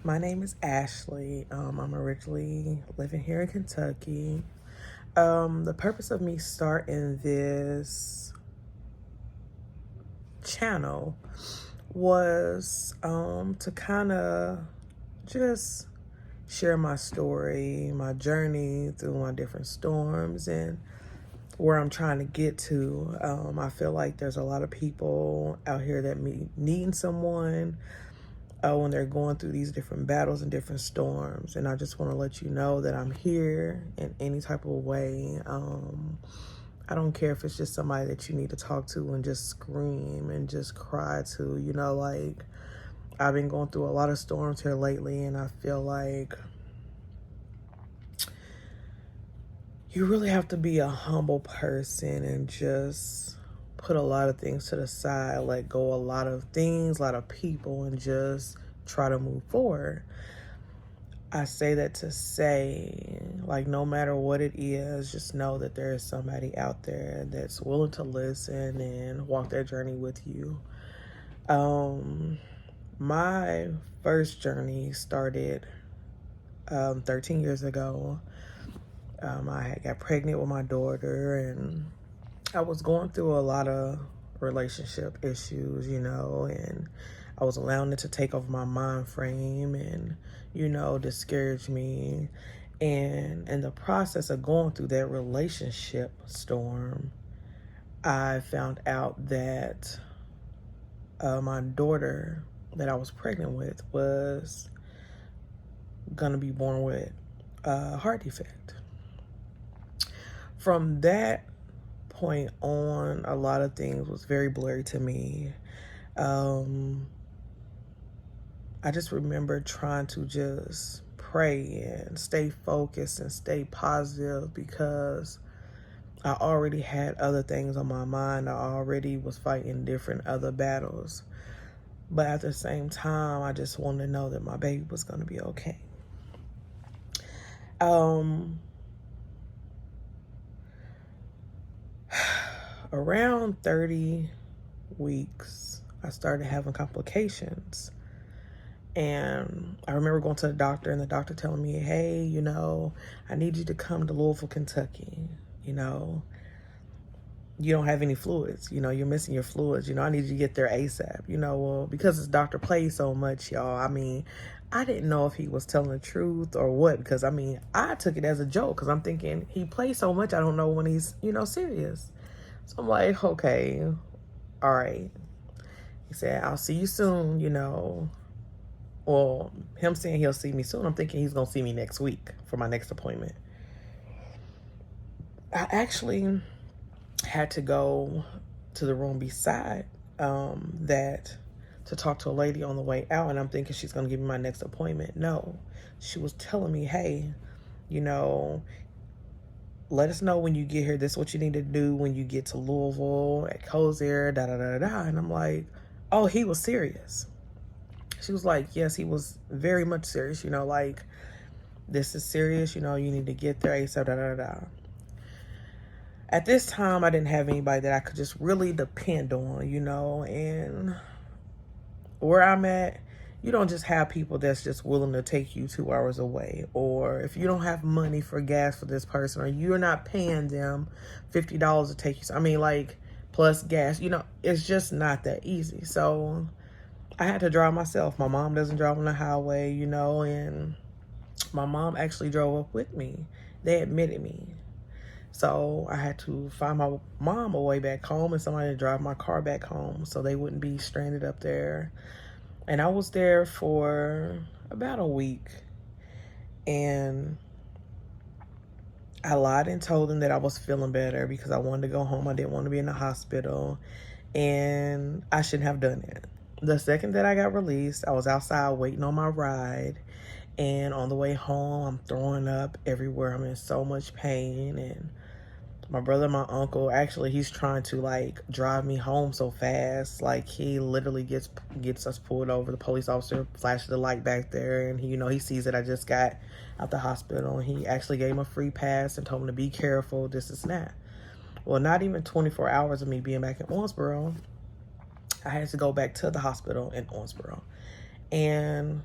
My name is Ashley. I'm originally living here in Kentucky. The purpose of me starting this channel was to kind of just share my story, my journey through my different storms, and where I'm trying to get to. I feel like there's a lot of people out here that needing someone when they're going through these different battles and different storms. And I just want to let you know that I'm here in any type of way. I don't care if it's just somebody that you need to talk to and just scream and just cry to. Like I've been going through a lot of storms here lately, and I feel like you really have to be a humble person and just put a lot of things to the side, let go a lot of things, a lot of people, and just try to move forward. I say that to say, like, no matter what it is, just know that there is somebody out there that's willing to listen and walk their journey with you. My first journey started 13 years ago. I had got pregnant with my daughter, and I was going through a lot of relationship issues, and I was allowing it to take over my mind frame and, discourage me. And in the process of going through that relationship storm, I found out that my daughter that I was pregnant with was going to be born with a heart defect. From that point on, a lot of things was very blurry to me. I just remember trying to just pray and stay focused and stay positive, because I already had other things on my mind. I already was fighting different other battles. But at the same time, I just wanted to know that my baby was going to be okay. Around 30 weeks, I started having complications. And I remember going to the doctor, and the doctor telling me, hey, I need you to come to Louisville, Kentucky. You don't have any fluids. You're missing your fluids. I need you to get there ASAP. Well, because this doctor plays so much, y'all, I didn't know if he was telling the truth or what, because, I took it as a joke, because I'm thinking he plays so much, I don't know when he's, serious. So I'm like, okay, all right. He said, I'll see you soon, Well, him saying he'll see me soon, I'm thinking he's going to see me next week for my next appointment. I actually had to go to the room beside that to talk to a lady on the way out, and I'm thinking she's going to give me my next appointment. No, she was telling me, hey, let us know when you get here. This is what you need to do when you get to Louisville at Cozier, da-da-da-da. And I'm like, oh, he was serious. She was like, yes, he was very much serious. Like, this is serious. You need to get there ASAP, da-da-da-da. At this time, I didn't have anybody that I could just really depend on, and where I'm at, you don't just have people that's just willing to take you 2 hours away. Or if you don't have money for gas for this person, or you're not paying them $50 to take you, plus gas, it's just not that easy. So I had to drive myself. My mom doesn't drive on the highway, and my mom actually drove up with me. They admitted me. So I had to find my mom a way back home and somebody to drive my car back home so they wouldn't be stranded up there. And I was there for about a week, and I lied and told them that I was feeling better because I wanted to go home. I didn't want to be in the hospital, and I shouldn't have done it. The second that I got released, I was outside waiting on my ride, and on the way home, I'm throwing up everywhere. I'm in so much pain, and my brother, my uncle, actually, he's trying to drive me home so fast. He literally gets us pulled over. The police officer flashes the light back there, and he sees that I just got out the hospital, and he actually gave him a free pass and told him to be careful, this and that. Well, not even 24 hours of me being back in Owensboro, I had to go back to the hospital in Owensboro. And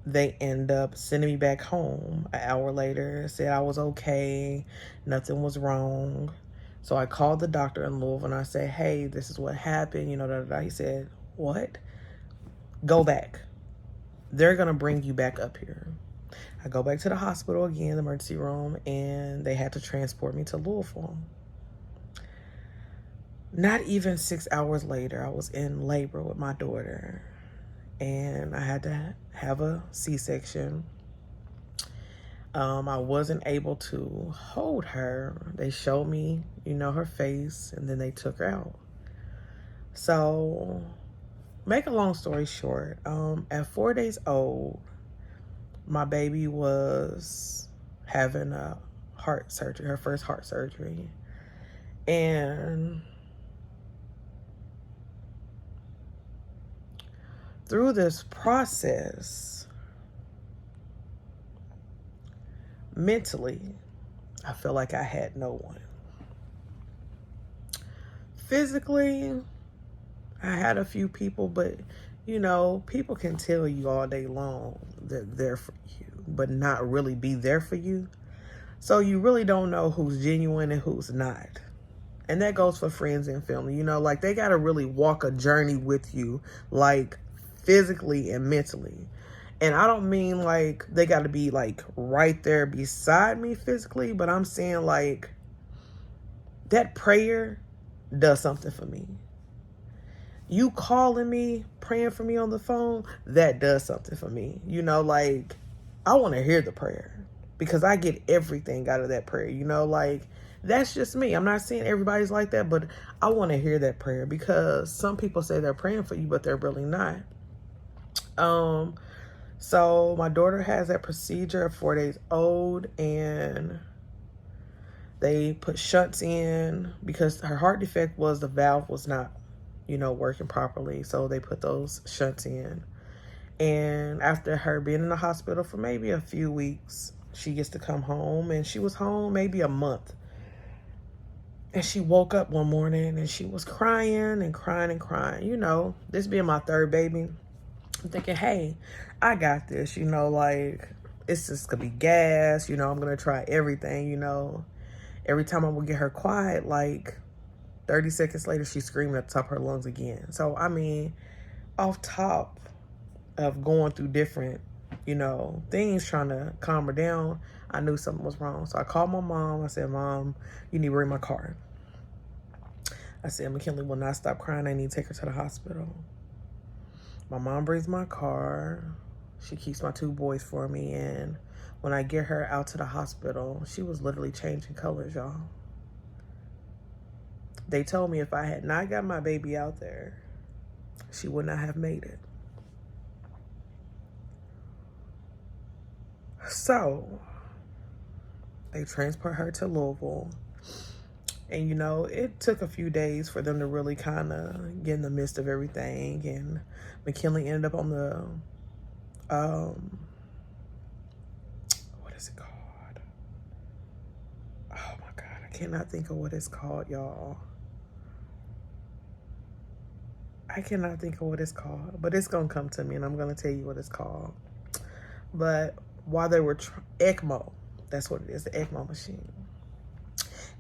they end up sending me back home an hour later, said I was okay, nothing was wrong. So I called the doctor in Louisville and I said, hey, this is what happened, you know, da, da, da. He said, what? Go back. They're going to bring you back up here. I go back to the hospital again, the emergency room, and they had to transport me to Louisville. Not even 6 hours later, I was in labor with my daughter, and I had to have a C-section. I wasn't able to hold her. They showed me, you know, her face, and then they took her out. So, make a long story short, at 4 days old, my baby was having a heart surgery, her first heart surgery. And through this process, mentally, I feel like I had no one. Physically, I had a few people, but you know, people can tell you all day long they're there for you, but not really be there for you. So you really don't know who's genuine and who's not. And that goes for friends and family. You know, like they got to really walk a journey with you, like physically and mentally. And I don't mean like they got to be like right there beside me physically, but I'm saying like that prayer does something for me. You calling me, praying for me on the phone, that does something for me. You know, like I want to hear the prayer because I get everything out of that prayer. You know, like that's just me. I'm not saying everybody's like that, but I want to hear that prayer because some people say they're praying for you, but they're really not. So my daughter has that procedure at 4 days old, and they put shunts in because her heart defect was the valve was not, you know, working properly. So they put those shunts in. And after her being in the hospital for maybe a few weeks, she gets to come home, and she was home maybe a month. And she woke up one morning and she was crying and crying and crying. You know, this being my third baby, I'm thinking, hey, I got this, you know, like it's just gonna be gas, you know, I'm gonna try everything, you know. Every time I would get her quiet, like 30 seconds later, she's screaming at the top of her lungs again. So, I mean, off top of going through different, you know, things trying to calm her down, I knew something was wrong. So I called my mom. I said, Mom, you need to bring my car. I said, McKinley will not stop crying. I need to take her to the hospital. My mom brings my car. She keeps my 2 boys for me. And when I get her out to the hospital, she was literally changing colors, y'all. They told me if I had not got my baby out there, she would not have made it. So they transport her to Louisville. And, you know, it took a few days for them to really kind of get in the midst of everything. And McKinley ended up on the, what is it called? Oh, my God. I cannot think of what it's called, y'all. I cannot think of what it's called. But it's going to come to me, and I'm going to tell you what it's called. But while they were, ECMO. That's what it is, the ECMO machine.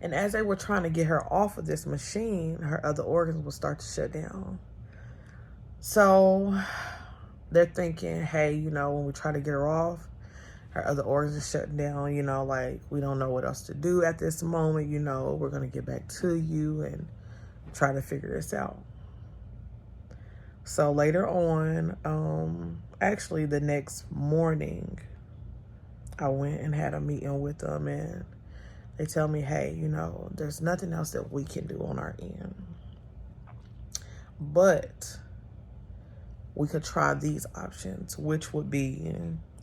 And as they were trying to get her off of this machine, her other organs will start to shut down. So they're thinking, hey, you know, when we try to get her off, her other organs are shutting down, you know, like we don't know what else to do at this moment, you know, we're going to get back to you and try to figure this out. So later on, actually the next morning, I went and had a meeting with them, and they tell me, hey, you know, there's nothing else that we can do on our end. But we could try these options, which would be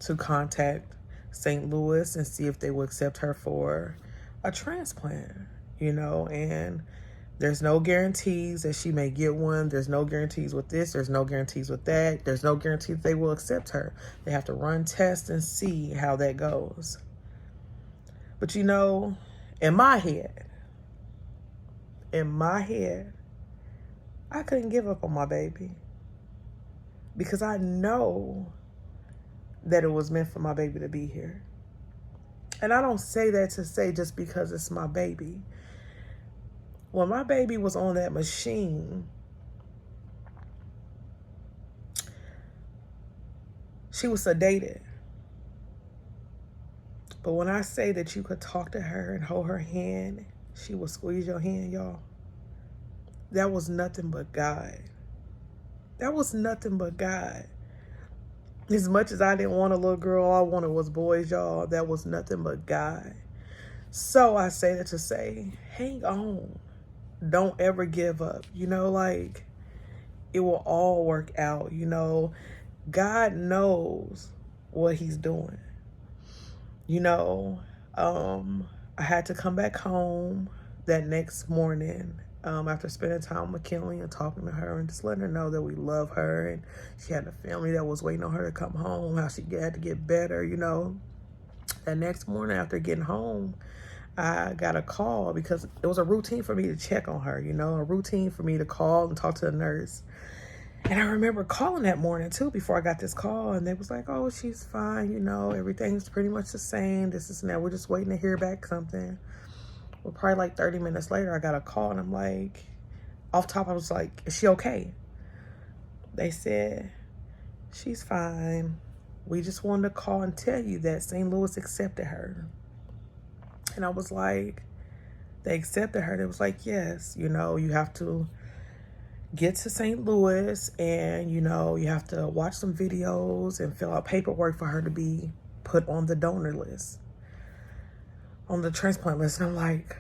to contact St. Louis and see if they will accept her for a transplant, you know, and there's no guarantees that she may get one. There's no guarantees with this. There's no guarantees with that. There's no guarantees they will accept her. They have to run tests and see how that goes. But, you know, in my head, I couldn't give up on my baby because I know that it was meant for my baby to be here. And I don't say that to say just because it's my baby. When my baby was on that machine, she was sedated. But when I say that you could talk to her and hold her hand, she would squeeze your hand, y'all. That was nothing but God. That was nothing but God. As much as I didn't want a little girl, all I wanted was boys, y'all. That was nothing but God. So I say that to say, hang on. Don't ever give up. You know, like, it will all work out. You know, God knows what he's doing. You know, I had to come back home that next morning after spending time with Kinley and talking to her and just letting her know that we love her, and she had a family that was waiting on her to come home, how she had to get better, you know. That next morning after getting home, I got a call because it was a routine for me to check on her, you know, a routine for me to call and talk to the nurse. And I remember calling that morning too before I got this call, and they was like, oh, she's fine, you know, everything's pretty much the same, this is now, we're just waiting to hear back something. Well, probably like 30 minutes later, I got a call, and I'm like, off top, I was like, is she okay? They said, she's fine. We just wanted to call and tell you that St. Louis accepted her. And I was like, they accepted her? They was like, yes, you know, you have to get to St. Louis, and, you know, you have to watch some videos and fill out paperwork for her to be put on the donor list, on the transplant list. And I'm like,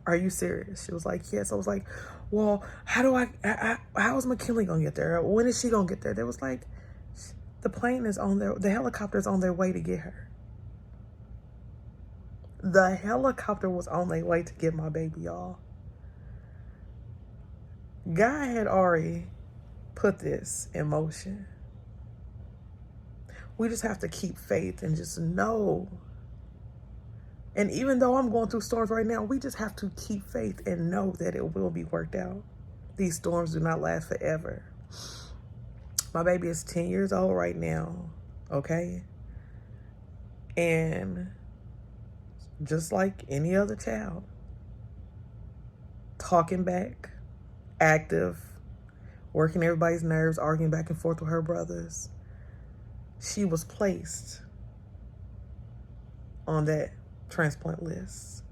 are you serious? She was like, yes. I was like, well, how is McKinley gonna get there? When is she gonna get there? They was like, the plane is on the helicopter's on their way to get her. The helicopter was on their way to get my baby, y'all. God had already put this in motion. We just have to keep faith and just know. And even though I'm going through storms right now, we just have to keep faith and know that it will be worked out. These storms do not last forever. My baby is 10 years old right now, okay? And just like any other child, talking back, active, working everybody's nerves, arguing back and forth with her brothers. She was placed on that transplant list.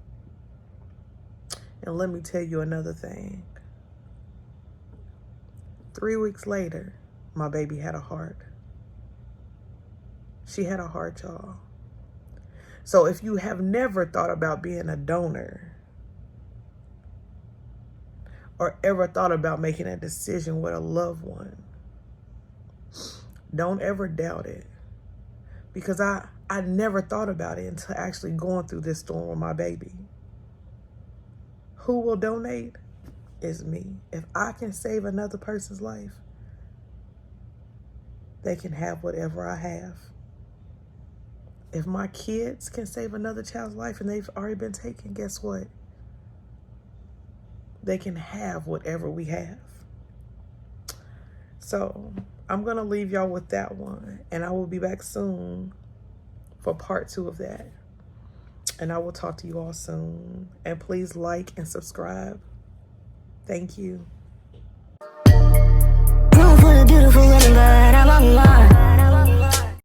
And let me tell you another thing. 3 weeks later, my baby had a heart. She had a heart, y'all. So if you have never thought about being a donor, or ever thought about making a decision with a loved one, don't ever doubt it. Because I never thought about it until actually going through this storm with my baby. Who will donate? Is me. If I can save another person's life, they can have whatever I have. If my kids can save another child's life and they've already been taken, guess what? They can have whatever we have. So I'm going to leave y'all with that one. And I will be back soon for part 2 of that. And I will talk to you all soon. And please like and subscribe. Thank you.